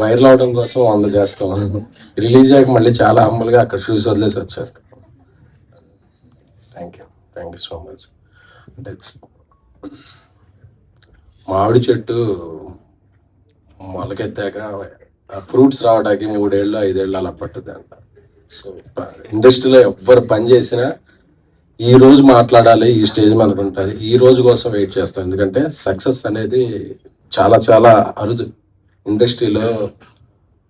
Viral అవడం కోసం 100 చేస్తాం. రిలీజ్ అయ్యాక మళ్ళీ చాలా హంబుల్గా అక్కడ షూస్ వదిలేసి వచ్చేస్తాం. Thank you so much. అంటే మామిడి చెట్టు మొలకెత్తాక ఫ్రూట్స్ రావడానికి 3 ఏళ్ళు 5 ఏళ్ళు అలా పట్టుద్ది అంట. సో ఇండస్ట్రీలో ఎవ్వరు పని చేసినా ఈ రోజు మాట్లాడాలి, ఈ స్టేజ్ మీద అనుకుంటారు, ఈ రోజు కోసం వెయిట్ చేస్తాం. ఎందుకంటే సక్సెస్ అనేది చాలా చాలా అరుదు. ఇండస్ట్రీలో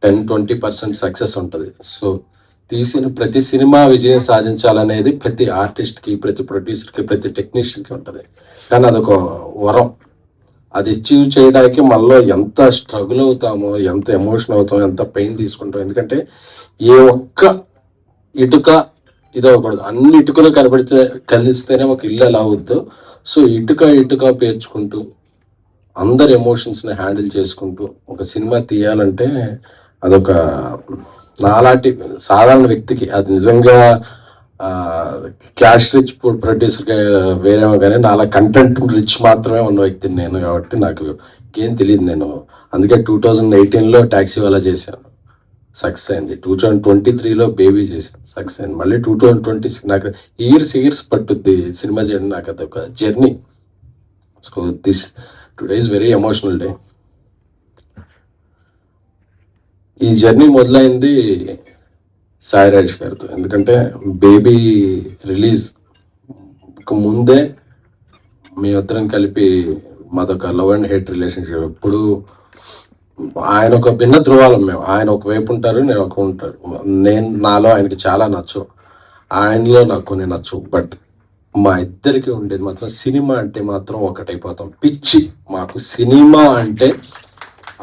10-20% సక్సెస్ ఉంటుంది. సో తీసిన ప్రతి సినిమా విజయం సాధించాలనేది ప్రతి ఆర్టిస్ట్కి, ప్రతి ప్రొడ్యూసర్కి, ప్రతి టెక్నీషియన్కి ఉంటుంది. కానీ అదొక వరం. అది అచీవ్ చేయడానికి మనలో ఎంత స్ట్రగుల్ అవుతామో, ఎంత ఎమోషన్ అవుతామో, ఎంత పెయిన్ తీసుకుంటాం. ఎందుకంటే ఏ ఒక్క ఇటుక ఇదవ్వకూడదు, అన్ని ఇటుకలు కలిస్తేనే ఒక ఇల్లు ఎలా అవుద్దో. సో ఇటుక పేర్చుకుంటూ అందరి ఎమోషన్స్ని హ్యాండిల్ చేసుకుంటూ ఒక సినిమా తీయాలంటే అదొక నాలాంటి సాధారణ వ్యక్తికి, అది నిజంగా క్యాష్ రిచ్ ప్రొడ్యూసర్ వేరేమో కానీ నాలా కంటెంట్ రిచ్ మాత్రమే ఉన్న వ్యక్తిని నేను. కాబట్టి నాకు ఏం తెలియదు. నేను అందుకే 2018లో ట్యాక్సీ వాలా చేశాను, సక్సెస్ అయింది. 2023లో బేబీ చేశాను, సక్సెస్ అయింది. మళ్ళీ 2026 నాకు ఇయర్స్ పట్టుద్ది సినిమా చేయడం. నాకు అదొక journey. So today is very emotional day. ఈ జర్నీ మొదలైంది సాయి రాజేష్ గారితో. ఎందుకంటే బేబీ రిలీజ్ ముందే మేమిద్దరం కలిపి మాదొక లవ్ అండ్ హేట్ రిలేషన్షిప్. ఎప్పుడు ఆయన ఒక భిన్న ధృవాలం. మేము, ఆయన ఒకవైపు ఉంటారు, నేను ఒక ఉంటారు. నాలో ఆయనకి చాలా నచ్చు, ఆయనలో నాకు కొన్ని నచ్చు. బట్ మా ఇద్దరికి ఉండేది మాత్రం సినిమా అంటే మాత్రం ఒకటైపోతాం. పిచ్చి మాకు సినిమా అంటే.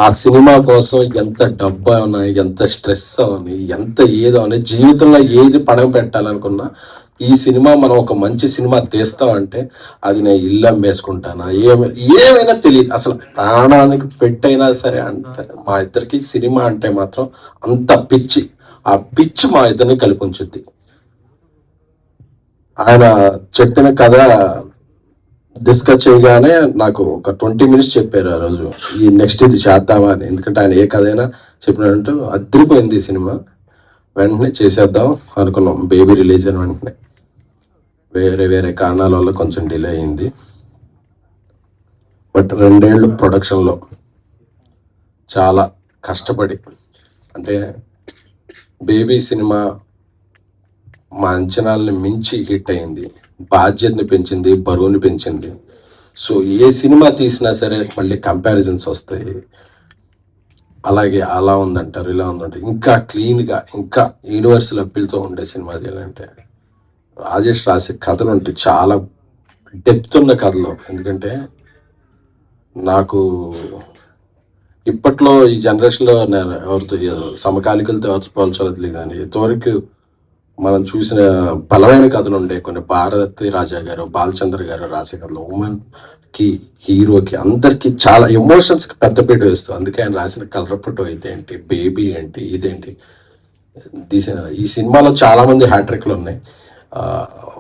ఆ సినిమా కోసం ఎంత డబ్బు అవని, ఎంత స్ట్రెస్ అవని, ఎంత ఏదో అని, జీవితంలో ఏది పణం పెట్టాలనుకున్నా ఈ సినిమా మనం ఒక మంచి సినిమా తీస్తామంటే అది నేను ఇల్లు అమ్మేసుకుంటానా, ఏమైనా తెలియదు. అసలు ప్రాణానికి పెట్టైనా సరే అంటారు. మా ఇద్దరికి సినిమా అంటే మాత్రం అంత పిచ్చి. ఆ పిచ్చి మా ఇద్దరిని కలిపి ఉంచుద్ది. ఆయన చెప్పిన కథ డిస్కస్ చేయగానే నాకు ఒక 20 minutes చెప్పారు ఆ రోజు, ఈ నెక్స్ట్ ఇది చేద్దామా అని. ఎందుకంటే ఆయన ఏ కథ అయినా చెప్పినట్టు అదిరిపోయింది ఈ సినిమా. వెంటనే చేసేద్దాం అనుకున్నాం. బేబీ రిలీజ్ అయిన వెంటనే వేరే కారణాల వల్ల కొంచెం డిలే అయింది. బట్ 2 ఏళ్ళు ప్రొడక్షన్లో చాలా కష్టపడి, అంటే బేబీ సినిమా మా అంచనాలని మించి హిట్ అయింది. బాధ్యతని పెంచింది, బరువుని పెంచింది. సో ఏ సినిమా తీసినా సరే మళ్ళీ కంపారిజన్స్ వస్తాయి. అలాగే అలా ఉందంటారు, ఇలా ఉందంటారు. ఇంకా క్లీన్గా, ఇంకా యూనివర్సల్ అప్పీల్తో ఉండే సినిమా చేయాలంటే రాజేష్ రాసే కథలు అంటే చాలా డెప్త్ ఉన్న కథలు. ఎందుకంటే నాకు ఇప్పట్లో ఈ జనరేషన్లో నేను ఎవరితో సమకాలికలతో ఎవరితో పోల్చలేదు, కానీ ఇంతవరకు మనం చూసిన బలమైన కథలు ఉండే కొన్ని. భారతి రాజా గారు, బాలచంద్ర గారు రాసే కథలు ఉమెన్కి, హీరోకి, అందరికీ చాలా ఎమోషన్స్కి పెద్దపీట వేస్తూ. అందుకే ఆయన రాసిన కలర్ ఫోటో అయితే ఏంటి, బేబీ ఏంటి, ఇదేంటి, ఈ సినిమాలో చాలామంది హ్యాట్రిక్లు ఉన్నాయి.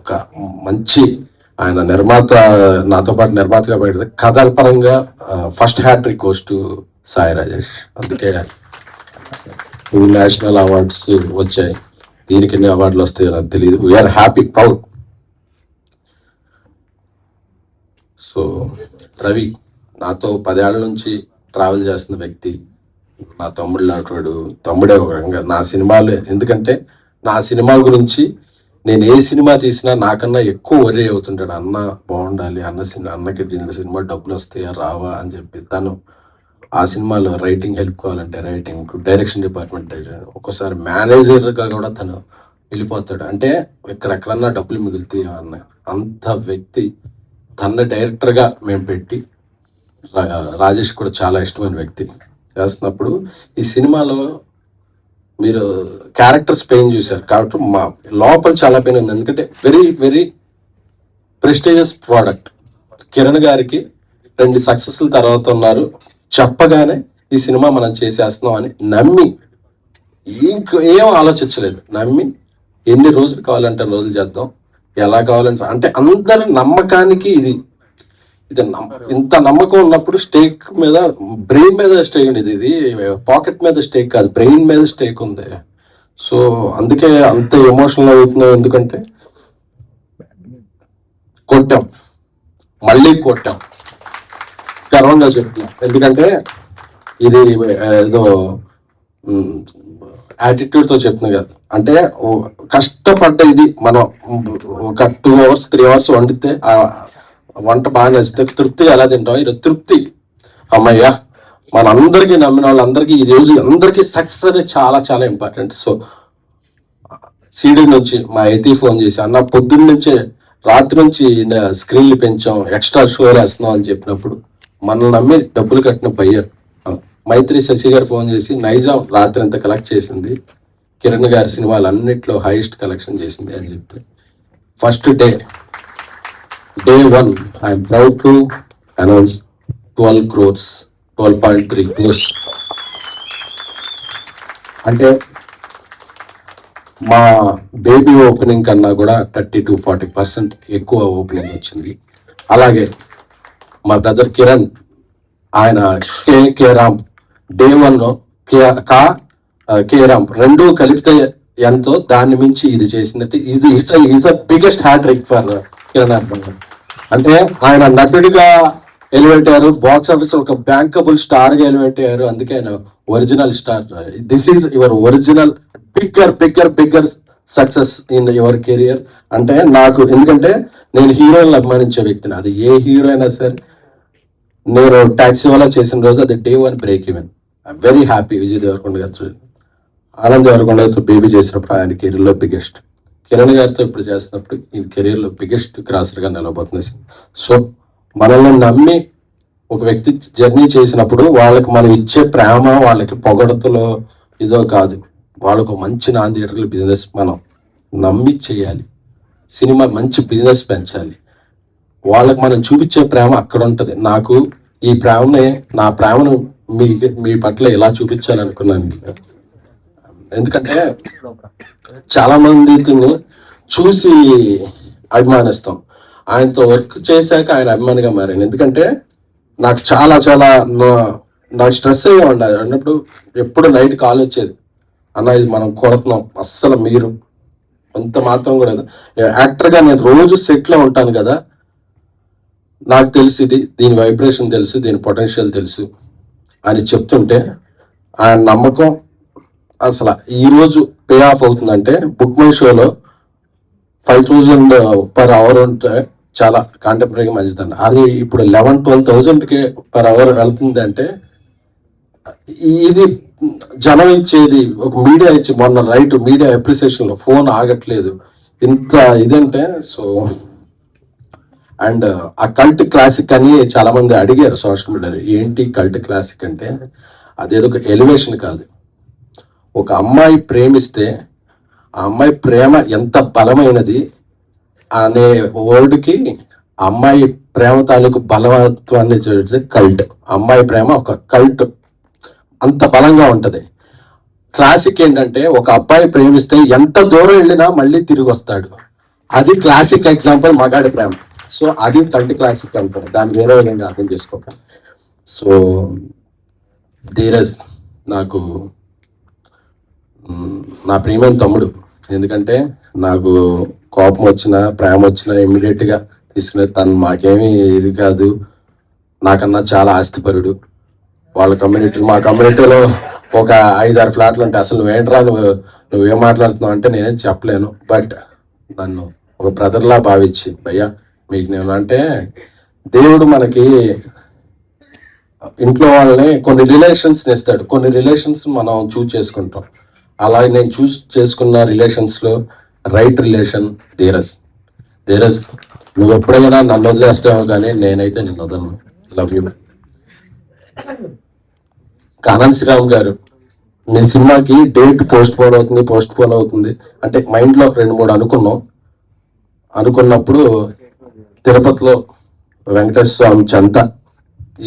ఒక మంచి ఆయన నిర్మాత, నాతో పాటు నిర్మాతగా పెడితే కథల పరంగా first hat-trick goes to Sai Rajesh. అందుకే 2 నేషనల్ అవార్డ్స్ వచ్చాయి. దీనికి ఎన్ని అవార్డులు వస్తాయో నాకు తెలియదు. We're happy, proud. So Ravi నాతో 10 ఏళ్ల నుంచి ట్రావెల్ చేస్తున్న వ్యక్తి, నా తమ్ముడు లాంటివాడు. తమ్ముడే ఒక రకంగా నా సినిమాలు. ఎందుకంటే నా సినిమా గురించి నేను ఏ సినిమా తీసినా నాకన్నా ఎక్కువ వరీ అవుతుంటాడు. అన్న బాగుండాలి, అన్నకి సినిమా డబ్బులు వస్తాయా రావా అని చెప్పి. తను ఆ సినిమాలో రైటింగ్ హెల్ప్ కావాలంటే రైటింగ్, డైరెక్షన్ డిపార్ట్మెంట్, ఒక్కోసారి మేనేజర్గా కూడా తను వెళ్ళిపోతాడు. అంటే ఎక్కడెక్కడన్నా డబ్బులు మిగులుతాయి అన్న అంత వ్యక్తి. తన డైరెక్టర్గా మేము పెట్టి, రాజేష్ కూడా చాలా ఇష్టమైన వ్యక్తి చేస్తున్నప్పుడు ఈ సినిమాలో మీరు క్యారెక్టర్స్ పెయిన్ చూశారు కాబట్టి మా లోపల చాలా పెయిన్ ఉంది. ఎందుకంటే వెరీ ప్రెస్టీజియస్ ప్రోడక్ట్. కిరణ్ గారికి 2 సక్సెస్ల తర్వాత ఉన్నారు. చెప్పగానే ఈ సినిమా మనం చేసేస్తున్నాం అని నమ్మి, ఏం ఆలోచించలేదు, నమ్మి ఎన్ని రోజులు కావాలంటే రోజులు చేద్దాం, ఎలా కావాలంటే. అంటే అందరి నమ్మకానికి ఇది ఇది ఇంత నమ్మకం ఉన్నప్పుడు స్టేక్ మీద, బ్రెయిన్ మీద స్టేక్ ఉండేది, ఇది పాకెట్ మీద స్టేక్ కాదు, బ్రెయిన్ మీద స్టేక్ ఉంది. సో అందుకే అంత ఎమోషనల్ అవుతున్నావు, ఎందుకంటే కొట్టాం, మళ్ళీ కొట్టాం, గర్వంగా చెప్తున్నాం. ఎందుకంటే ఇది ఏదో యాటిట్యూడ్తో చెప్తుంది కదా, అంటే కష్టపడ్డ ఇది మనం ఒక 2 hours 3 hours వండితే ఆ వంట బాగా నచ్చితే తృప్తిగా ఎలా తింటాం, ఈరోజు తృప్తి. అమ్మయ్యా, మనందరికీ నమ్మిన వాళ్ళందరికీ ఈ రోజు అందరికీ సక్సెస్ అనేది చాలా చాలా ఇంపార్టెంట్. సో సీడీ నుంచి మా ఎతి ఫోన్ చేసి, అన్న పొద్దున్న నుంచే రాత్రి నుంచి స్క్రీన్లు పెంచాం, ఎక్స్ట్రా షో వేస్తున్నాం అని చెప్పినప్పుడు మనల్ని నమ్మి డబ్బులు కట్టిన బయ్యర్ మైత్రి శశి గారు ఫోన్ చేసి, నైజాం రాత్రి అంతా కలెక్ట్ చేసింది, కిరణ్ గారి సినిమాలు అన్నిట్లో హైయెస్ట్ కలెక్షన్ చేసింది అని చెప్తే, first day 1 I'm proud to announce 12 crores, 12.3 crores. అంటే మా బేబీ ఓపెనింగ్ కన్నా కూడా 30-40% ఎక్కువ ఓపెనింగ్ వచ్చింది. అలాగే మా బ్రదర్ కిరణ్, ఆయన K ramp day 1 K ramp రెండు కలిపితే ఎంతో దాన్ని మించి ఇది చేసిందంటే is biggest hat-trick for Kiran అర్బన్. అంటే ఆయన నటుడిగా ఎలివేట్ అయ్యారు, బాక్స్ ఆఫీస్ ఒక బ్యాంకబుల్ స్టార్ గా ఎలివేట్ అయ్యారు. అందుకే ఆయన original star. This is your original bigger success in your career. అంటే నాకు, ఎందుకంటే నేను హీరోయిన్ అభిమానించే వ్యక్తిని, అది ఏ హీరో అయినా సరే. నేను టాక్సీ వాలా చేసిన రోజు అది day 1 break even. Very happy. Vijay Devarakonda గారితో, ఆనంద్ దేవరకొండ గారితో బేబీ చేసినప్పుడు ఆయన కెరీర్లో బిగ్గెస్ట్, కిరణ్ గారితో ఇప్పుడు చేస్తున్నప్పుడు ఈ కెరీర్లో బిగ్గెస్ట్ క్రాసర్గా నిలబోతుంది. సో మనల్ని నమ్మి ఒక వ్యక్తి జర్నీ చేసినప్పుడు వాళ్ళకి మనం ఇచ్చే ప్రేమ, వాళ్ళకి పొగడతలో ఇదో కాదు, వాళ్ళకు మంచి నాన్ థియేటర్ల బిజినెస్ మనం నమ్మి చేయాలి, సినిమా మంచి బిజినెస్ పెంచాలి, వాళ్ళకి మనం చూపించే ప్రేమ అక్కడ ఉంటుంది. నాకు ఈ నా ప్రేమను మీ పట్ల ఎలా చూపించాలనుకున్నాను. ఎందుకంటే చాలా మందిని చూసి అభిమానిస్తాం, ఆయనతో వర్క్ చేశాక ఆయన అభిమానిగా మారాను. ఎందుకంటే నాకు చాలా నాకు స్ట్రెస్ అయ్యే ఉండదు అన్నప్పుడు, ఎప్పుడు నైట్ కాల్ వచ్చేది, అన్న ఇది మనం కొడుతున్నాం, అస్సలు మీరు అంత మాత్రం కూడా. యాక్టర్గా నేను రోజు సెట్లో ఉంటాను కదా, నాకు తెలుసు దీని వైబ్రేషన్ తెలుసు, దీని పొటెన్షియల్ తెలుసు అని చెప్తుంటే ఆయన నమ్మకం అసలు ఈరోజు పే ఆఫ్ అవుతుందంటే, బుక్ మై షోలో 5,000 per hour ఉంటే చాలా కాంటెంపరీగా మంచిదండి. అది ఇప్పుడు 11,000-12,000కి per hour వెళ్తుంది అంటే, ఇది జనం ఇచ్చేది, ఒక మీడియా ఇచ్చి, మొన్న మీడియా అప్రిసియేషన్లో ఫోన్ ఆగట్లేదు ఇంత ఇదంటే. సో అండ్ ఆ కల్ట్ క్లాసిక్ అని చాలా మంది అడిగారు సోషల్ మీడియాలో, ఏంటి కల్ట్ క్లాసిక్ అంటే, అదేదో ఒక ఎలివేషన్ కాదు. ఒక అమ్మాయి ప్రేమిస్తే ఆ అమ్మాయి ప్రేమ ఎంత బలమైనది అనే వర్డ్కి అమ్మాయి ప్రేమ తాలూకు బలవత్వాన్ని చూస్తే కల్ట్. అమ్మాయి ప్రేమ ఒక కల్ట్, అంత బలంగా ఉంటుంది. క్లాసిక్ ఏంటంటే, ఒక అబ్బాయి ప్రేమిస్తే ఎంత దూరం వెళ్ళినా మళ్ళీ తిరిగి వస్తాడు, అది క్లాసిక్ ఎగ్జాంపుల్ మగాడి ప్రేమ. సో అది కల్ట్ క్లాసిక్ అంటారు, దాన్ని వేరే విధంగా అర్థం చేసుకోవాలి. సో ధీరజ్ నాకు నా ప్రియమైన తమ్ముడు. ఎందుకంటే నాకు కోపం వచ్చినా ప్రేమ వచ్చినా ఇమ్మీడియట్గా తీసుకునే తను మాకేమీ ఇది కాదు, నాకన్నా చాలా ఆస్తిపరుడు. వాళ్ళ మా కమ్యూనిటీలో ఒక 5-6 ఫ్లాట్లు ఉంటాయి. అసలు నువ్వేంట్రా, నువ్వేం మాట్లాడుతున్నావు అంటే నేనేం చెప్పలేను. బట్ నన్ను ఒక బ్రదర్లా భావించి, భయ్యా మీకు నేను అంటే, దేవుడు మనకి ఇంట్లో వాళ్ళని కొన్ని రిలేషన్స్ని ఇస్తాడు, కొన్ని రిలేషన్స్ మనం చూస్ చేసుకుంటాం. అలాగే నేను చూస్ చేసుకున్న రిలేషన్స్లో రైట్ రిలేషన్ ధీరజ్. నువ్వు ఎప్పుడైనా నన్ను వదిలేస్తావు, కానీ నేనైతే నిన్ను వదలను. Love you. కానం శ్రీరామ్ గారు, నీ సినిమాకి డేట్ పోస్ట్ పోన్ అవుతుంది అంటే మైండ్లో 2-3 అనుకున్నప్పుడు తిరుపతిలో వెంకటేశ్వర స్వామి చెంత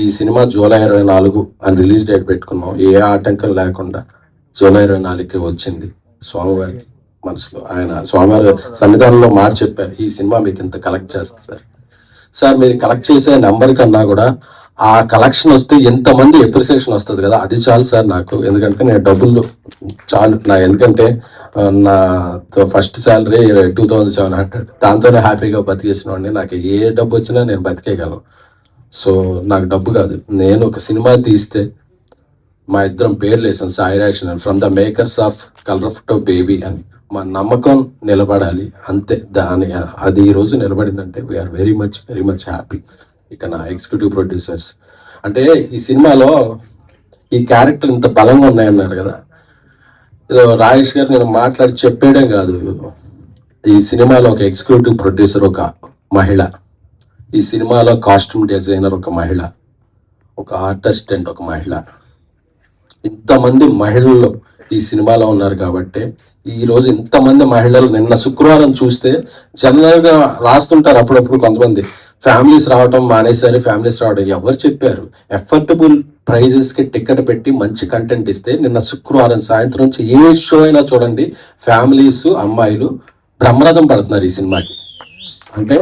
ఈ సినిమా జూలై 24 అని రిలీజ్ డేట్ పెట్టుకున్నాం. ఏ ఆటంకం లేకుండా జూలై 24కి వచ్చింది. స్వామివారి మనసులో, ఆయన స్వామివారి సన్నిధానంలో మాట చెప్పారు, ఈ సినిమా మీకు ఇంత కలెక్ట్ చేస్తుంది సార్. సార్ మీరు కలెక్ట్ చేసే నెంబర్ కన్నా కూడా ఆ కలెక్షన్ వస్తే ఎంతమంది ఎప్రిసియేషన్ వస్తుంది కదా, అది చాలు సార్ నాకు. ఎందుకంటే నేను డబ్బులు చాలు ఎందుకంటే నా ఫస్ట్ శాలరీ 2700, దాంతోనే హ్యాపీగా బతికేసిన వాడిని. నాకు ఏ డబ్బు వచ్చినా నేను బతికేయగలను. సో నాకు డబ్బు కాదు, నేను ఒక సినిమా తీస్తే మా ఇద్దరం పేర్లు వేసాం, సాయి రేషన్ అని, from the makers of colour photo baby అని. మా నమ్మకం నిలబడాలి అంతే. అది ఈ రోజు నిలబడిందంటే వీఆర్ వెరీ మచ్ హ్యాపీ. ఇక నా ఎగ్జిక్యూటివ్ ప్రొడ్యూసర్స్ అంటే ఈ సినిమాలో ఈ క్యారెక్టర్ ఇంత బలంగా ఉన్నాయన్నారు కదా, ఏదో రాజేష్ గారు నేను మాట్లాడి చెప్పేయడం కాదు, ఈ సినిమాలో ఒక ఎగ్జిక్యూటివ్ ప్రొడ్యూసర్ ఒక మహిళ, ఈ సినిమాలో కాస్ట్యూమ్ డిజైనర్ ఒక మహిళ, ఒక ఆర్టిస్టెంట్ ఒక మహిళ, ఇంతమంది మహిళలు ఈ సినిమాలో ఉన్నారు. కాబట్టి ఈరోజు ఇంతమంది మహిళలు నిన్న శుక్రవారం చూస్తే జనరల్గా రాస్తుంటారు అప్పుడప్పుడు కొంతమంది, ఫ్యామిలీస్ రావటం మానేసారి, ఫ్యామిలీస్ రావడం ఎవరు చెప్పారు? ఎఫర్టబుల్ ప్రైజెస్కి టికెట్ పెట్టి మంచి కంటెంట్ ఇస్తే నిన్న శుక్రవారం సాయంత్రం నుంచి ఏ షో అయినా చూడండి, ఫ్యామిలీస్ అమ్మాయిలు బ్రహ్మరథం పడుతున్నారు ఈ సినిమాకి. అంటే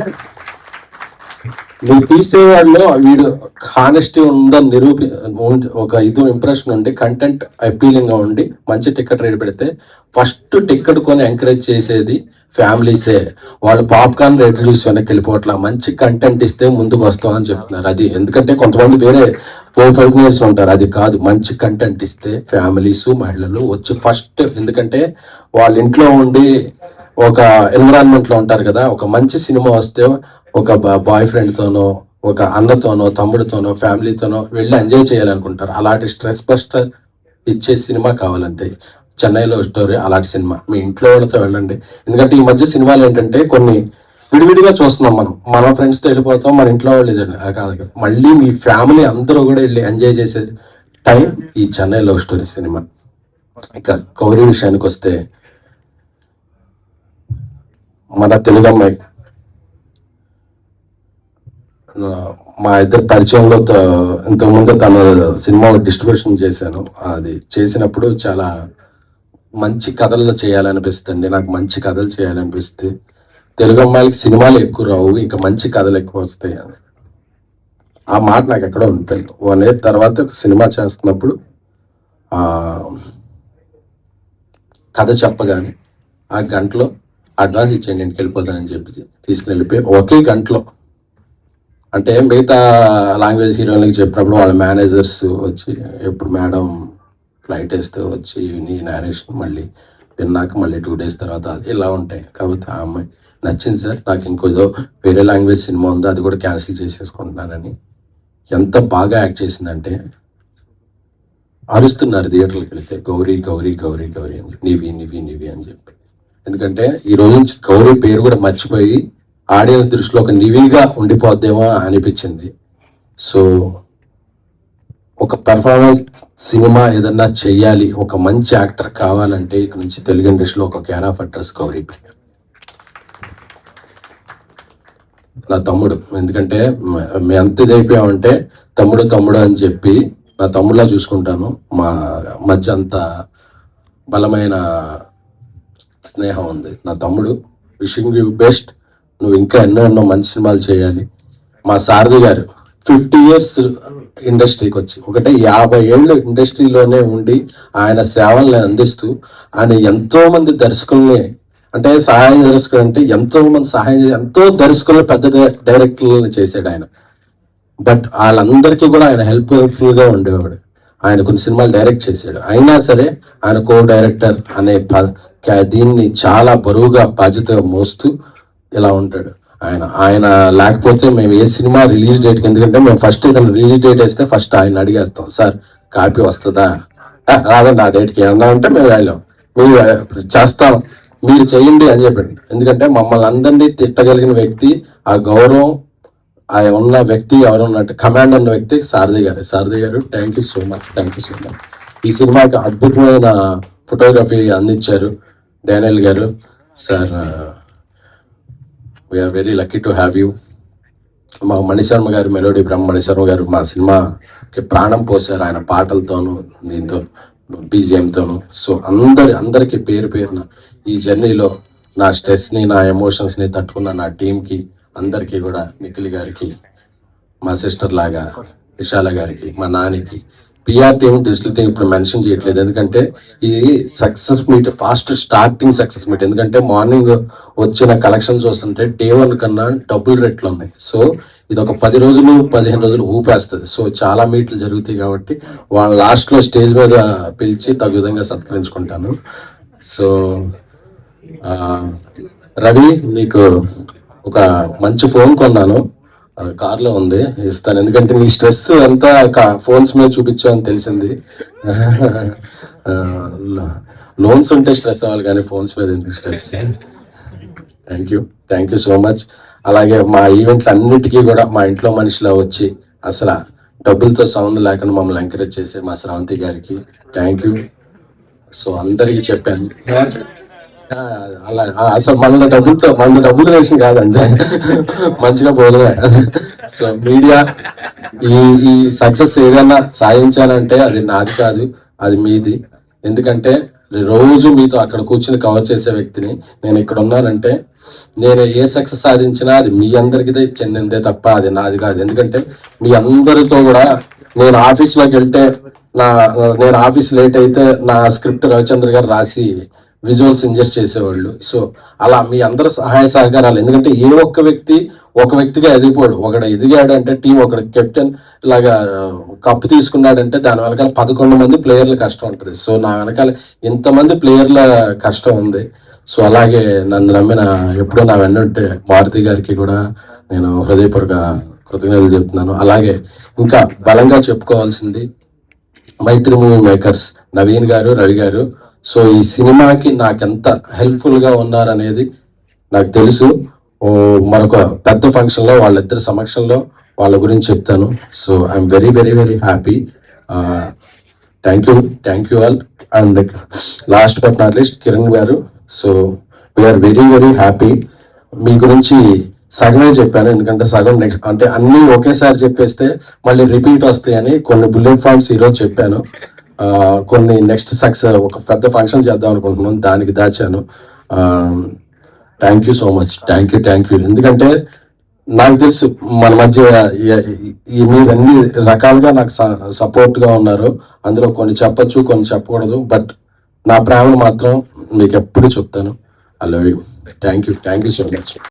నువ్వు తీసేవాళ్ళు వీడు హానెస్టీ ఉందని ఒక ఇంప్రెషన్ ఉండి కంటెంట్ అపీలింగ్ గా ఉండి మంచి టికెట్ రేట్ పెడితే ఫస్ట్ టికెట్ కొని ఎంకరేజ్ చేసేది ఫ్యామిలీసే. వాళ్ళు పాప్కార్న్ రేట్లు చూసి వెనక్కి వెళ్ళిపోవట్లా, మంచి కంటెంట్ ఇస్తే ముందుకు వస్తామని చెప్తున్నారు. అది ఎందుకంటే కొంతమంది వేరే ఫోకస్ ఉంటారు, అది కాదు. మంచి కంటెంట్ ఇస్తే ఫ్యామిలీస్ మహిళలు వచ్చి ఫస్ట్, ఎందుకంటే వాళ్ళ ఇంట్లో ఉండి ఒక ఎన్విరాన్మెంట్ లో ఉంటారు కదా, ఒక మంచి సినిమా వస్తే ఒక బాయ్ ఫ్రెండ్తోనో ఒక అన్నతోనో తమ్ముడితోనో ఫ్యామిలీతోనో వెళ్ళి ఎంజాయ్ చేయాలనుకుంటారు. అలాంటి స్ట్రెస్ బస్టర్ ఇచ్చే సినిమా కావాలంటే చెన్నైలో స్టోరీ అలాంటి సినిమా మీ ఇంట్లో వాళ్ళతో వెళ్ళండి. ఎందుకంటే ఈ మధ్య సినిమాలు ఏంటంటే కొన్ని విడివిడిగా చూస్తున్నాం, మన ఫ్రెండ్స్తో వెళ్ళిపోతాం, మన ఇంట్లో వాళ్ళు కాదు, మళ్ళీ మీ ఫ్యామిలీ అందరూ కూడా వెళ్ళి ఎంజాయ్ చేసే టైం ఈ చెన్నై లవ్ స్టోరీ సినిమా. ఇక గౌరీ విషయానికి వస్తే మన తెలుగు అమ్మాయి, మా ఇద్దరు పరిచయంలో ఇంతకుముందు తన సినిమా డిస్ట్రిబ్యూషన్ చేశాను. అది చేసినప్పుడు చాలా మంచి కథలు చేయాలనిపిస్తుంది, నాకు మంచి కథలు చేయాలనిపిస్తే తెలుగు అమ్మాయిలకి సినిమాలు ఎక్కువ రావు, ఇంకా మంచి కథలు ఎక్కువ వస్తాయి అని ఆ మాట నాకు ఎక్కడో ఉంటుంది. 1 year తర్వాత ఒక సినిమా చేస్తున్నప్పుడు కథ చెప్పగానే ఆ గంటలో అడ్వాన్స్ ఇచ్చేయండి ఇంటికి వెళ్ళిపోతానని చెప్పి తీసుకుని వెళ్ళిపోయి ఒకే గంటలో, అంటే మిగతా లాంగ్వేజ్ హీరోయిన్కి చెప్పినప్పుడు వాళ్ళ మేనేజర్స్ వచ్చి ఎప్పుడు మేడం ఫ్లైట్ వేస్తే వచ్చి నీ నేరేషన్ మళ్ళీ విన్నాక మళ్ళీ 2 days తర్వాత ఇలా ఉంటాయి. కాబట్టి ఆ అమ్మాయి నచ్చింది సార్, నాకు ఇంకోదో వేరే లాంగ్వేజ్ సినిమా ఉందో అది కూడా క్యాన్సిల్ చేసేసుకుంటున్నానని ఎంత బాగా యాక్ట్ చేసిందంటే అరుస్తున్నారు థియేటర్కి వెళితే, గౌరీ గౌరీ గౌరీ గౌరీ అని, నివి నివి నివి అని చెప్పి. ఎందుకంటే ఈ రోజు నుంచి గౌరీ పేరు కూడా మర్చిపోయి ఆడియన్స్ దృష్టిలో ఒక నివిగా ఉండిపోద్దేమో అనిపించింది. సో ఒక పెర్ఫార్మెన్స్ సినిమా ఏదన్నా చెయ్యాలి, ఒక మంచి యాక్టర్ కావాలంటే ఇక నుంచి తెలుగు ఇండస్ట్రీలో ఒక కేర్ ఆఫ్ అడ్రస్ గౌరీ ప్రియ. నా తమ్ముడు, ఎందుకంటే మేము ఎంత ఇదైపోయామంటే తమ్ముడు తమ్ముడు అని చెప్పి నా తమ్ముడులా చూసుకుంటాను. మా మధ్య అంత బలమైన స్నేహం ఉంది. నా తమ్ముడు, విషింగ్ యూ బెస్ట్, నువ్వు ఇంకా ఎన్నో మంచి సినిమాలు చేయాలి. మా సారథి గారు 50 years ఇండస్ట్రీకి వచ్చి 50 ఏళ్ళు ఇండస్ట్రీలోనే ఉండి ఆయన సేవల్ని అందిస్తూ ఆయన ఎంతో మంది దర్శకుల్ని, అంటే సహాయ దర్శకులు అంటే ఎంతో మంది సహాయం చేసి ఎంతో దర్శకులు పెద్ద డైరెక్టర్లను చేశాడు ఆయన. బట్ వాళ్ళందరికీ కూడా ఆయన హెల్ప్ఫుల్గా ఉండేవాడు. ఆయన కొన్ని సినిమాలు డైరెక్ట్ చేశాడు, అయినా సరే ఆయన కో డైరెక్టర్ అనే దీన్ని చాలా బరువుగా బాధ్యతగా మోస్తూ ఇలా ఉంటాడు. ఆయన లేకపోతే మేము ఏ సినిమా రిలీజ్ డేట్కి, ఎందుకంటే మేము ఫస్ట్ ఏదైనా రిలీజ్ డేట్ వేస్తే ఫస్ట్ ఆయన అడిగేస్తాం, సార్ కాపీ వస్తుందా, రాదండి ఆ డేట్కి ఏమన్నా అంటే మేము వెళ్ళాం, మీరు చేస్తాం మీరు చేయండి అని చెప్పండి. ఎందుకంటే మమ్మల్ని అందరినీ తిట్టగలిగిన వ్యక్తి, ఆ గౌరవం ఆ ఉన్న వ్యక్తి ఎవరున్నట్టు కమాండ్ ఉన్న వ్యక్తి సారథి గారు. సారథి గారు థ్యాంక్ యూ సో మచ్. ఈ సినిమాకి అద్భుతమైన ఫోటోగ్రఫీ అందించారు Daniel garu. Sir we're very lucky to have you. మా మణిశర్మ గారు, మెలోడీ బ్రహ్మ మణిశర్మ గారు మా సినిమాకి ప్రాణం పోసారు ఆయన పాటలతోనూ దీంతో బీజిఎంతోనూ. సో అందరికీ పేరున ఈ జర్నీలో నా స్ట్రెస్ని నా ఎమోషన్స్ని తట్టుకున్న నా టీంకి అందరికీ కూడా, నిఖిల్ గారికి, మా సిస్టర్ లాగా విశాల గారికి, మా నానికి, పిఆర్ టీమ్, డిజిటల్ టీమ్ ఇప్పుడు మెన్షన్ చేయట్లేదు, ఎందుకంటే ఇది success meet, fast starting success meet. ఎందుకంటే మార్నింగ్ వచ్చిన కలెక్షన్ చూస్తుంటే డే 1 కన్నా డబుల్ రేట్లు ఉన్నాయి. సో ఇది ఒక 10 రోజులు 15 రోజులు ఊపేస్తుంది. సో చాలా మీట్లు జరుగుతాయి కాబట్టి వాళ్ళ లాస్ట్లో స్టేజ్ మీద పిలిచి తగు విధంగా సత్కరించుకుంటాను. సో రవి, నీకు ఒక మంచి ఫోన్ కొన్నాను, కార్లో ఉంది, ఇస్తాను. ఎందుకంటే నీ స్ట్రెస్ అంతా ఫోన్స్ మీద చూపించావు అని తెలిసింది. లోన్స్ ఉంటే స్ట్రెస్ అవ్వాలి కానీ ఫోన్స్ మీద ఎందుకు stress. Thank you so much. అలాగే మా ఈవెంట్లు అన్నిటికీ కూడా మా ఇంట్లో మనిషిలా వచ్చి అసలు డబ్బులతో సౌండ్ లేకుండా మమ్మల్ని ఎంకరేజ్ చేసే మా శ్రావంతి గారికి థ్యాంక్ యూ. సో అందరికీ చెప్పాను, అలా అసలు మన డబ్బులు వేసిన కాదు, అంతే మంచిగా పోలే. సో మీడియా ఈ సక్సెస్ ఏదైనా సాధించాలంటే అది నాది కాదు, అది మీది. ఎందుకంటే రోజు మీతో అక్కడ కూర్చుని కవర్ చేసే వ్యక్తిని నేను. ఇక్కడ ఉన్నానంటే నేను ఏ సక్సెస్ సాధించినా అది మీ అందరికీ చెందిందే తప్ప అది నాది కాదు. ఎందుకంటే మీ అందరితో కూడా నేను ఆఫీస్లోకి వెళ్తే నేను ఆఫీస్ లేట్ అయితే నా స్క్రిప్ట్ రవిచంద్ర గారు రాసి విజువల్స్ ఇంజెస్ట్ చేసేవాళ్ళు. సో అలా మీ అందరు సహాయ సహకారాలు, ఎందుకంటే ఏ ఒక్క వ్యక్తి ఒక వ్యక్తిగా ఎదిగిపోడు. ఒకడు ఎదిగాడు అంటే టీం, ఒకడు కెప్టెన్ ఇలాగా కప్పు తీసుకున్నాడంటే దాని వెనకాల 11 మంది ప్లేయర్ల కష్టం ఉంటుంది. సో నా వెనకాల ఇంతమంది ప్లేయర్ల కష్టం ఉంది. సో అలాగే నన్ను నమ్మిన ఎప్పుడూ నా వెన్నుంటే మారుతి గారికి కూడా నేను హృదయపూర్వక కృతజ్ఞతలు చెప్తున్నాను. అలాగే ఇంకా బలంగా చెప్పుకోవాల్సింది మైత్రి మూవీ మేకర్స్ నవీన్ గారు, రవి గారు. సో ఈ సినిమాకి నాకెంత హెల్ప్ఫుల్గా ఉన్నారనేది నాకు తెలుసు. మరొక పెద్ద ఫంక్షన్లో వాళ్ళిద్దరి సమక్షంలో వాళ్ళ గురించి చెప్తాను. So I'm very very very happy. Thank you all. And last but not least Kiran garu. So we're very very happy. మీ గురించి సగమే చెప్పాను, ఎందుకంటే సగం నెక్స్ట్ అంటే అన్నీ ఒకేసారి చెప్పేస్తే మళ్ళీ రిపీట్ వస్తాయని కొన్ని బుల్లెట్ పాయింట్స్ ఈరోజు చెప్పాను. కొన్ని నెక్స్ట్ సక్సెస్ ఒక పెద్ద ఫంక్షన్ చేద్దాం అనుకుంటున్నాను, దానికి దాచాను. Thank you so much. Thank you. ఎందుకంటే నాకు తెలుసు మన మధ్య మీరు అన్ని రకాలుగా నాకు సపోర్ట్గా ఉన్నారు. అందులో కొన్ని చెప్పచ్చు, కొన్ని చెప్పకూడదు. బట్ నా ప్రేమను మాత్రం మీకు ఎప్పుడు చెప్తాను. I love you. Thank you so much.